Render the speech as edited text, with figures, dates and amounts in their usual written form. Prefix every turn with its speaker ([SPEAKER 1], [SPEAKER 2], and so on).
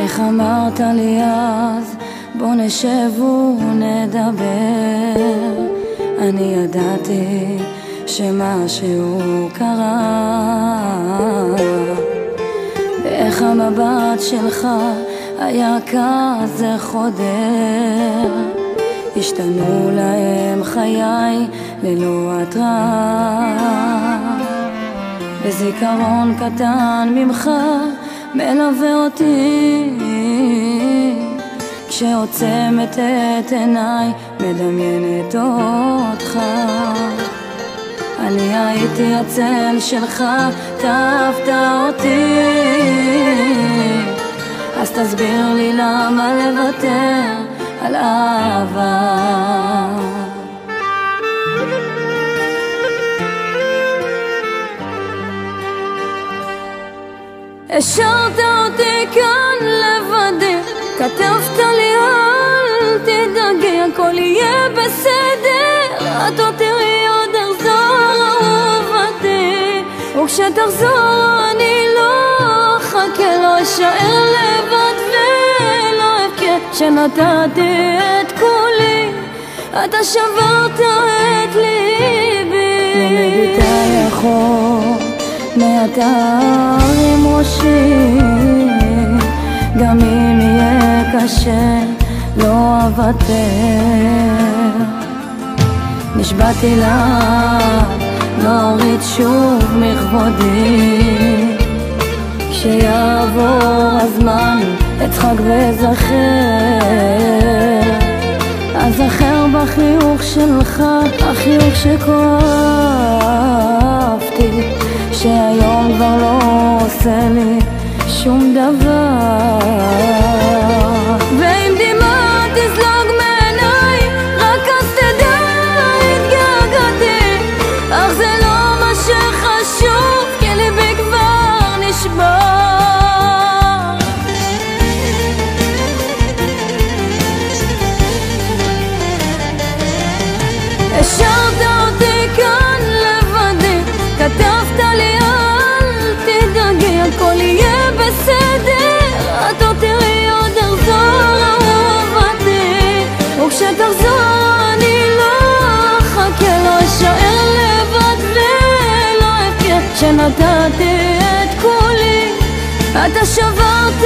[SPEAKER 1] איך אמרת לי אז, בוא נשב ונדבר. אני ידעתי שמשהו קרה, ואיך המבט שלך היה כזה חודר. השתנו להם חיי ללא התראה, וזיכרון קטן ממך מלווה אותי, כשעוצמת את עיניי מדמיינת אותך. אני הייתי הצל שלך, תאהבת אותי, אז תסביר לי למה לוותר על אהבה. השארת אותי כאן לבדי, כתבת לי אל תדאגי, הכל יהיה בסדר, את עוד תראי עוד אחזור אהובתי, וכשתחזור אני לא אחכה, לא אשאר לבד ולא אבכה, שנתתי את כולי, אתה שברת את ליבי. לא מביטה לאחור, מעתה עם ראשי, גם אם יהיה קשה לא אוותר. נשבעתי לה לא אוריד שוב מכבודי, כשיעבור הזמן אצחק ואזכר, אזכר בחיוך שלך, החיוך שכואבתי, שהיום כבר לא עושה לי שום דבר. ואם דמעה תזלוג מעיניי, רק אז תדע התגעגעתי, אך זה לא מה שחשוב, כי ליבי כבר נשבר. השארת אותי כאן לבדי, כתבת לי אל תדאגי, הכל יהיה בסדר, את עוד תראי עוד אחזור אהובתי, וכשתחזור אני לא אחכה, לא אשאר לבד ולא אבכה, שנתתי את כולי, אתה שברת